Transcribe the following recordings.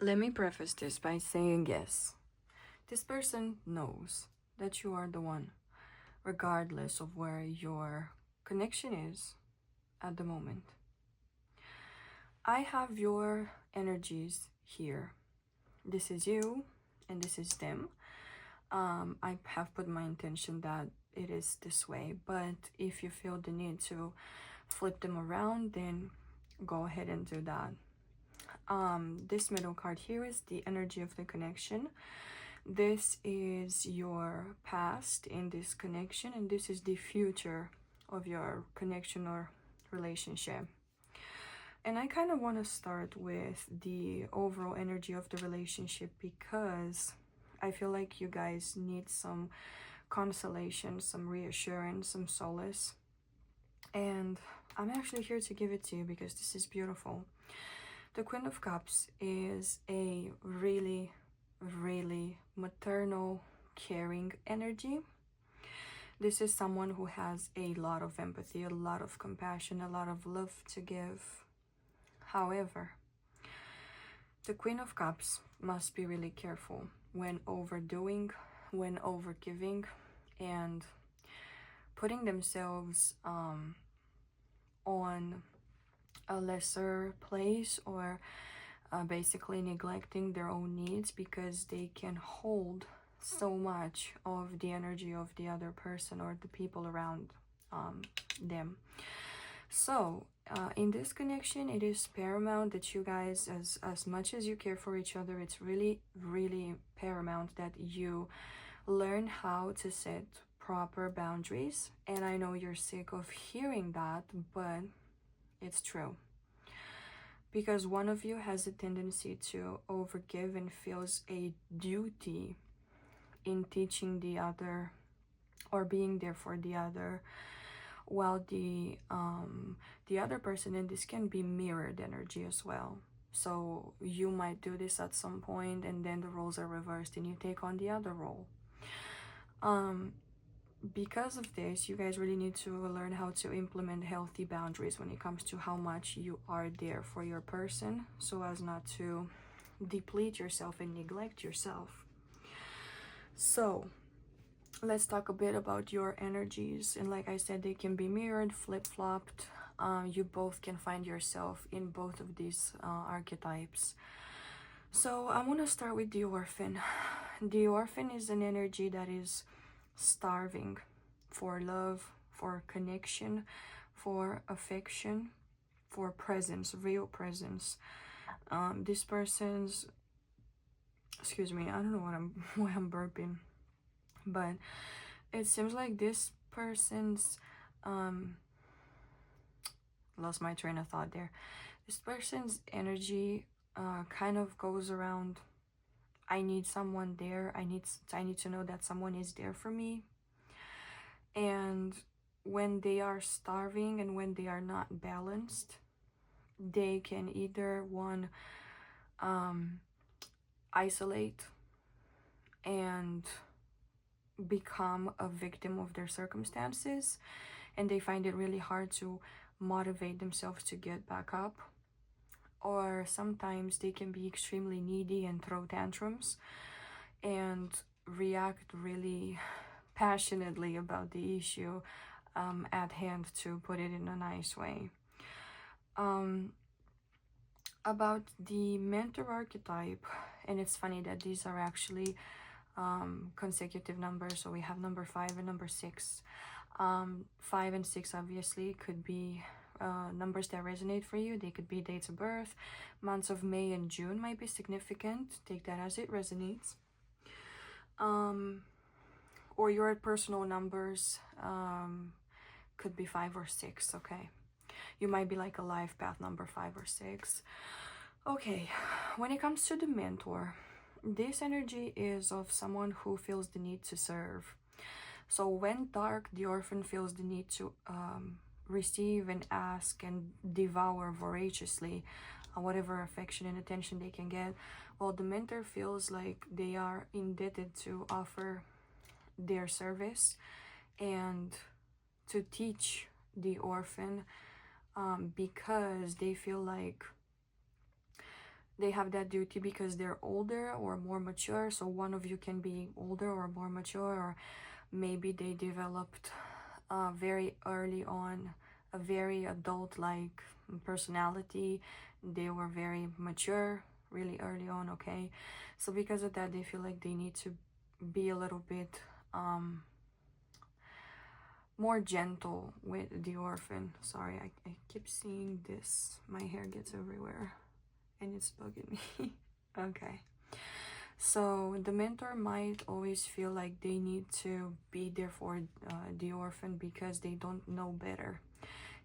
Let me preface this by saying yes. This person knows that you are the one, regardless of where your connection is at the moment. I have your energies here. This is you and this is them. I have put my intention that it is this way, but if you feel the need to flip them around, then go ahead and do that. This middle card here is the energy of the connection. This is your past in this connection, and this is the future of your connection or relationship. And I kind of want to start with the overall energy of the relationship because I feel like you guys need some consolation, some reassurance, some solace. And I'm actually here to give it to you because this is beautiful. The Queen of Cups is a really, really maternal, caring energy. This is someone who has a lot of empathy, a lot of compassion, a lot of love to give. However, the Queen of Cups must be really careful when overdoing, when overgiving, and putting themselves on a lesser place, or basically neglecting their own needs because they can hold so much of the energy of the other person or the people around them. So in this connection, it is paramount that you guys, as much as you care for each other, it's really, really paramount that you learn how to set proper boundaries. And I know you're sick of hearing that, but it's true. Because one of you has a tendency to overgive and feels a duty in teaching the other or being there for the other, while the other person, and this can be mirrored energy as well. So you might do this at some point and then the roles are reversed and you take on the other role. Because of this, you guys really need to learn how to implement healthy boundaries when it comes to how much you are there for your person, so as not to deplete yourself and neglect yourself. So let's talk a bit about your energies. And like I said, they can be mirrored, flip-flopped. You both can find yourself in both of these archetypes. So I want to start with the orphan. The orphan is an energy that is starving for love, for connection, for affection, for presence, real presence. This person's, excuse me, I don't know why I'm burping, but it seems like this person's lost my train of thought there. This person's energy kind of goes around, I need someone there. I need to know that someone is there for me. And when they are starving and when they are not balanced, they can either one isolate and become a victim of their circumstances, and they find it really hard to motivate themselves to get back up. Or sometimes they can be extremely needy and throw tantrums and react really passionately about the issue at hand, to put it in a nice way. About the mentor archetype, and it's funny that these are actually consecutive numbers, so we have number 5 and number 6. 5 and 6 obviously could be numbers that resonate for you. They could be dates of birth. Months of May and June might be significant. Take that as it resonates. Or your personal numbers could be 5 or 6. Okay, you might be like a life path number 5 or 6. Okay, when it comes to the mentor, this energy is of someone who feels the need to serve. So when dark, the orphan feels the need to receive and ask and devour voraciously whatever affection and attention they can get, while the mentor feels like they are indebted to offer their service and to teach the orphan, because they feel like they have that duty because they're older or more mature. So one of you can be older or more mature, or maybe they developed very early on a very adult-like personality. They were very mature really early on, okay? So because of that, they feel like they need to be a little bit more gentle with the orphan. Sorry, I keep seeing this. My hair gets everywhere and it's bugging me. Okay. So the mentor might always feel like they need to be there for the orphan because they don't know better.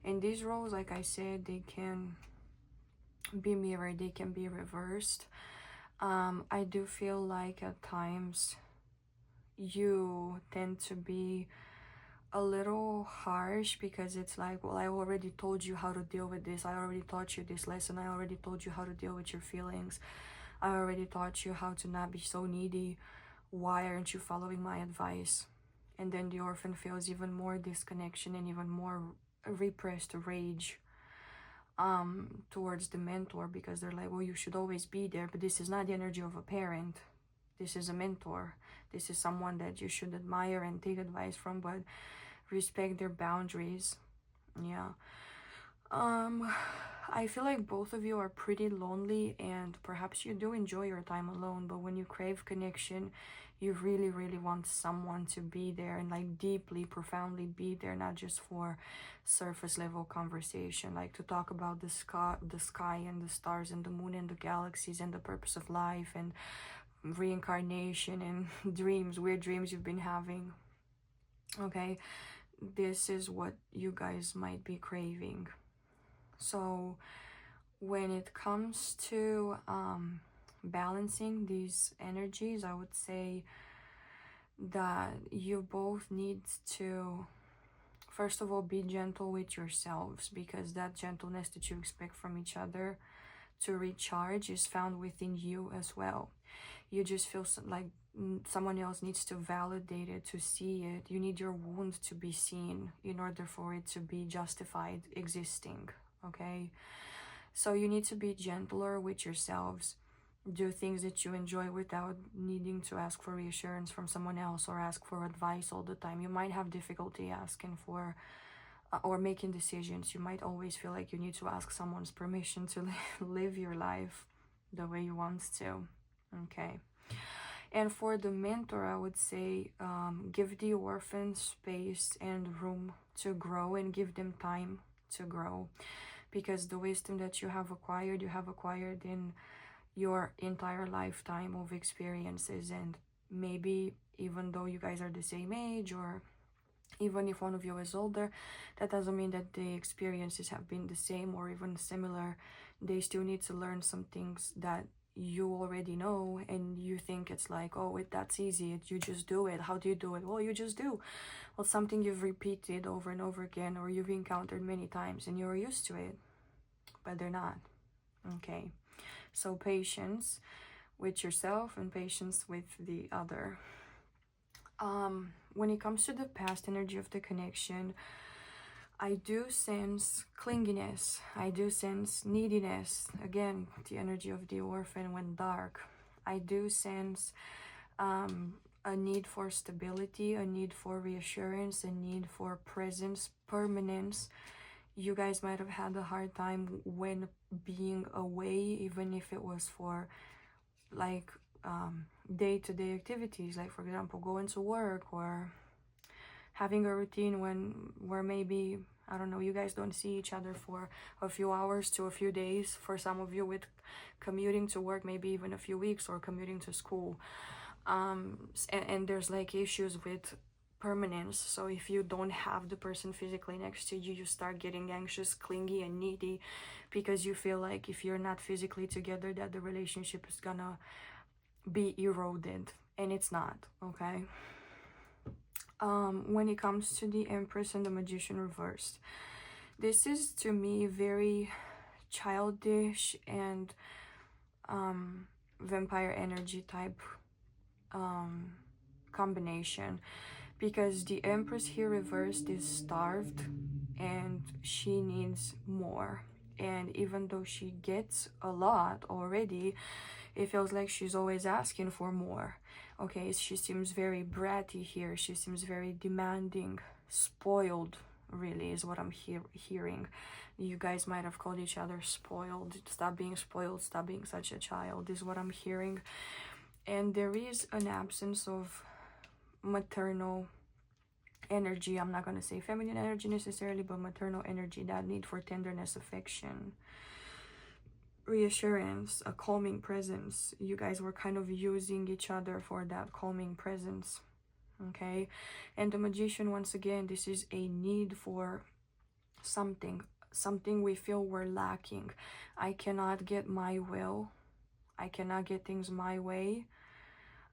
And these roles, like I said, they can be mirrored, they can be reversed. I do feel like at times you tend to be a little harsh because it's like, well, I already told you how to deal with this. I already taught you this lesson. I already told you how to deal with your feelings. I already taught you how to not be so needy. Why aren't you following my advice? And then the orphan feels even more disconnection and even more repressed rage towards the mentor, because they're like, well, you should always be there, but this is not the energy of a parent. This is a mentor. This is someone that you should admire and take advice from, but respect their boundaries. Yeah. I feel like both of you are pretty lonely, and perhaps you do enjoy your time alone, but when you crave connection, you really, really want someone to be there and like deeply, profoundly be there, not just for surface level conversation, like to talk about the sky and the stars and the moon and the galaxies and the purpose of life and reincarnation and dreams, weird dreams you've been having. Okay, this is what you guys might be craving. So when it comes to balancing these energies, I would say that you both need to, first of all, be gentle with yourselves, because that gentleness that you expect from each other to recharge is found within you as well. You just feel like someone else needs to validate it, to see it. You need your wound to be seen in order for it to be justified existing, okay? So you need to be gentler with yourselves. Do things that you enjoy without needing to ask for reassurance from someone else or ask for advice all the time. You might have difficulty asking for or making decisions. You might always feel like you need to ask someone's permission to live your life the way you want to. Okay. And for the mentor, I would say give the orphan space and room to grow, and give them time to grow, because the wisdom that you have acquired in your entire lifetime of experiences. And maybe even though you guys are the same age, or even if one of you is older, that doesn't mean that the experiences have been the same or even similar. They still need to learn some things that you already know, and you think it's like, oh, that's easy, you just do it. How do you do it? Well, you just do. Well, something you've repeated over and over again, or you've encountered many times and you're used to it, but they're not. Okay, so patience with yourself and patience with the other. When it comes to the past energy of the connection, I do sense clinginess. I do sense neediness. Again, the energy of the orphan went dark. I do sense a need for stability, a need for reassurance, a need for presence, permanence. You guys might have had a hard time when being away, even if it was for like day-to-day activities, like for example going to work, or having a routine where maybe, I don't know, you guys don't see each other for a few hours to a few days. For some of you with commuting to work, maybe even a few weeks, or commuting to school, and there's like issues with permanence. So if you don't have the person physically next to you, you start getting anxious, clingy, and needy, because you feel like if you're not physically together, that the relationship is gonna be eroded, and it's not, okay? When it comes to the Empress and the Magician reversed, this is to me very childish and vampire energy type combination, because the Empress here reversed is starved and she needs more. And even though she gets a lot already, it feels like she's always asking for more. Okay, she seems very bratty here. She seems very demanding, spoiled, really, is what I'm hearing. You guys might have called each other spoiled. Stop being spoiled, stop being such a child, is what I'm hearing. And there is an absence of maternal energy. I'm not going to say feminine energy necessarily, but maternal energy, that need for tenderness, affection, reassurance, a calming presence. You guys were kind of using each other for that calming presence. Okay, and the Magician, once again, this is a need for something we feel we're lacking. I cannot get my will, I cannot get things my way,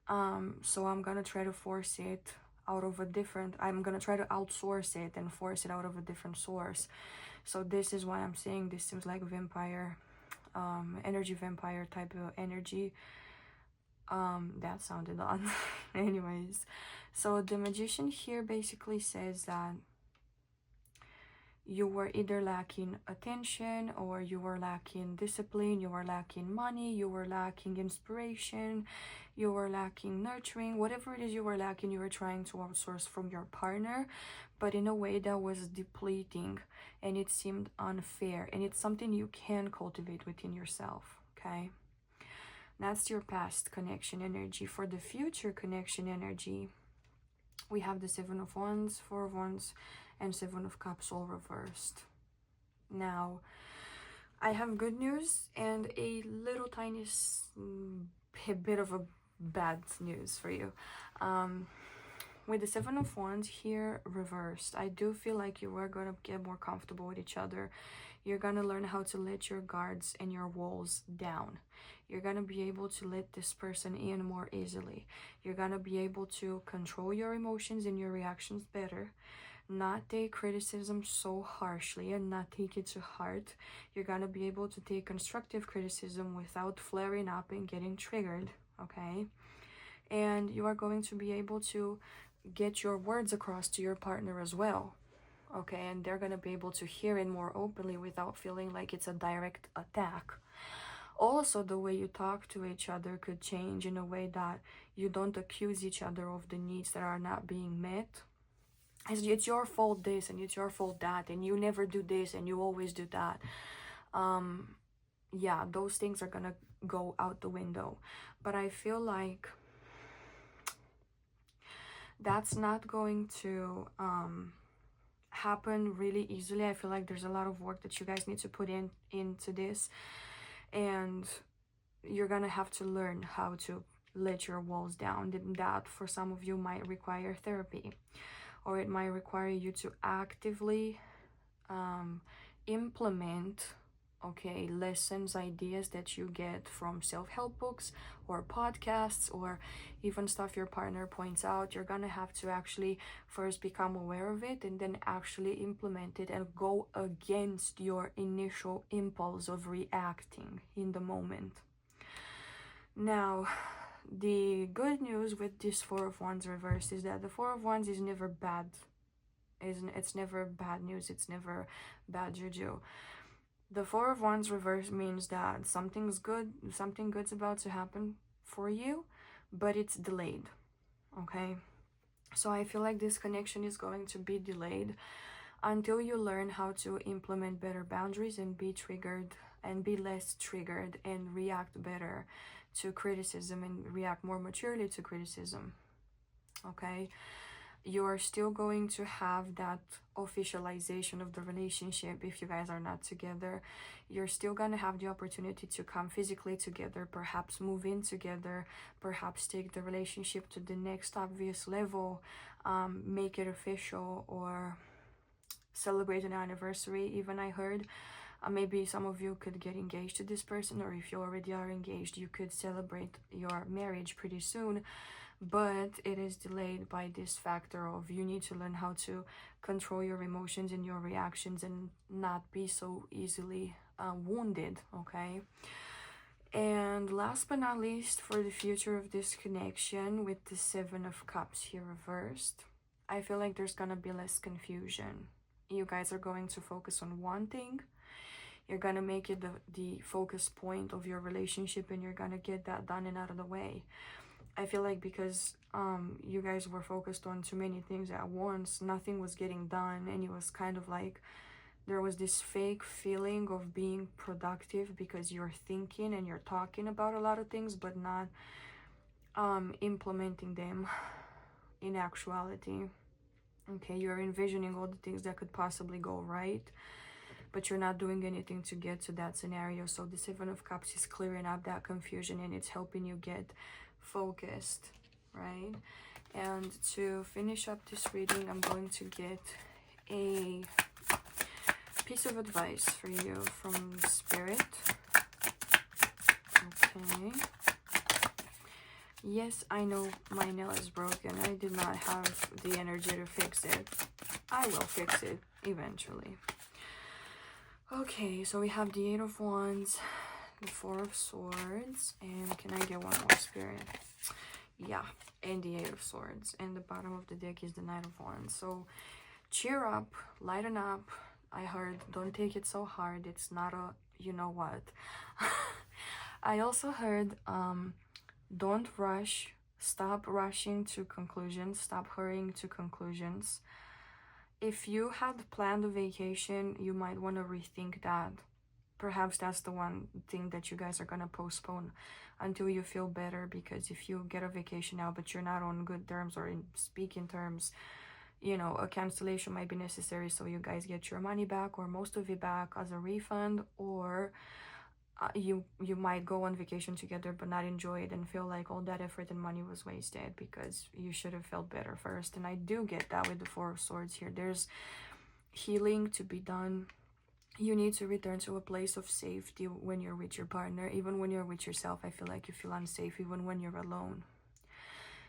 so I'm gonna try to force it out of a different, I'm gonna try to outsource it and force it out of a different source. So this is why I'm saying this seems like vampire energy, vampire type of energy. That sounded odd. Anyways, so the Magician here basically says that you were either lacking attention, or you were lacking discipline, you were lacking money, you were lacking inspiration, you were lacking nurturing. Whatever it is you were lacking, you were trying to outsource from your partner, but in a way that was depleting, and it seemed unfair, and it's something you can cultivate within yourself. Okay, that's your past connection energy. For the future connection energy, we have the Seven of Wands, Four of Wands, and Seven of Cups all reversed. Now, I have good news and a little tiny bit of a bad news for you. With the Seven of Wands here reversed, I do feel like you are going to get more comfortable with each other. You're going to learn how to let your guards and your walls down. You're going to be able to let this person in more easily. You're going to be able to control your emotions and your reactions better, not take criticism so harshly and not take it to heart. You're going to be able to take constructive criticism without flaring up and getting triggered, okay? And you are going to be able to get your words across to your partner as well, okay? And they're going to be able to hear it more openly without feeling like it's a direct attack. Also, the way you talk to each other could change in a way that you don't accuse each other of the needs that are not being met. It's your fault this and it's your fault that, and you never do this and you always do that. Yeah, those things are gonna go out the window. But I feel like that's not going to happen really easily. I feel like there's a lot of work that you guys need to put into this, and you're gonna have to learn how to let your walls down. That for some of you might require therapy, or it might require you to actively implement, okay, lessons, ideas that you get from self-help books or podcasts, or even stuff your partner points out. You're gonna have to actually first become aware of it and then actually implement it and go against your initial impulse of reacting in the moment. Now, the good news with this Four of Wands reversed is that the Four of Wands is never bad. It's never bad news. It's never bad juju. The Four of Wands reverse means that something good's about to happen for you, but it's delayed. Okay, so I feel like this connection is going to be delayed until you learn how to implement better boundaries and be less triggered and react better to criticism and react more maturely to criticism. Okay, you're still going to have that officialization of the relationship if you guys are not together. You're still gonna have the opportunity to come physically together, perhaps move in together, perhaps take the relationship to the next obvious level, make it official, or celebrate an anniversary. Even I heard maybe some of you could get engaged to this person, or if you already are engaged, you could celebrate your marriage pretty soon. But it is delayed by this factor of you need to learn how to control your emotions and your reactions and not be so easily wounded, okay? And last but not least, for the future of this connection with the Seven of Cups here reversed, I feel like there's gonna be less confusion. You guys are going to focus on one thing. You're gonna make it the focus point of your relationship, and you're gonna get that done and out of the way. I feel like because you guys were focused on too many things at once, nothing was getting done, and it was kind of like there was this fake feeling of being productive because you're thinking and you're talking about a lot of things but not implementing them in actuality. Okay, you're envisioning all the things that could possibly go right, but you're not doing anything to get to that scenario. So the Seven of Cups is clearing up that confusion, and it's helping you get focused, right? And to finish up this reading, I'm going to get a piece of advice for you from Spirit. Okay. Yes, I know my nail is broken. I did not have the energy to fix it. I will fix it eventually. Okay, so we have the Eight of Wands, the Four of Swords, and can I get one more, Spirit? Yeah, and the Eight of Swords. And the bottom of the deck is the Knight of Wands. So cheer up, lighten up. I heard don't take it so hard. It's not a you know what. I also heard don't rush. Stop rushing to conclusions. Stop hurrying to conclusions. If you had planned a vacation, you might want to rethink that. Perhaps that's the one thing that you guys are going to postpone until you feel better, because if you get a vacation now but you're not on good terms or in speaking terms, you know, a cancellation might be necessary so you guys get your money back or most of it back as a refund, or you might go on vacation together but not enjoy it and feel like all that effort and money was wasted because you should have felt better first. And I do get that with the Four of Swords here. There's healing to be done. You need to return to a place of safety when you're with your partner. Even when you're with yourself, I feel like you feel unsafe even when you're alone.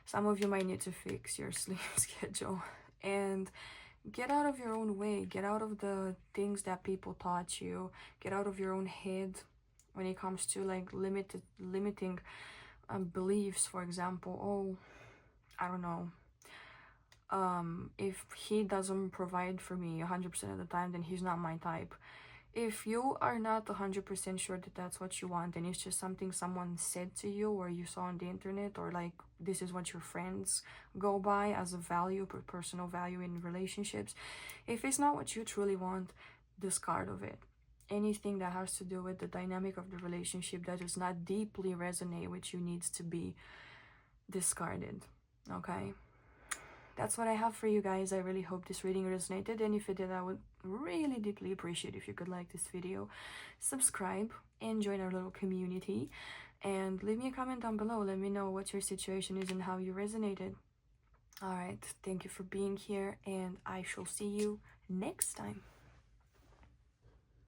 Some of you might need to fix your sleep schedule and get out of your own way. Get out of the things that people taught you. Get out of your own head when it comes to like limiting beliefs. For example, oh, I don't know, if he doesn't provide for me 100% of the time, then he's not my type. If you are not 100% sure that that's what you want, and it's just something someone said to you or you saw on the internet, or like this is what your friends go by as a value, personal value in relationships, if it's not what you truly want, discard of it. Anything that has to do with the dynamic of the relationship that does not deeply resonate with you needs to be discarded. Okay, that's what I have for you guys. I really hope this reading resonated, and if it did, I would really deeply appreciate if you could like this video, subscribe, and join our little community, and leave me a comment down below. Let me know what your situation is and how you resonated. All right, thank you for being here, and I shall see you next time.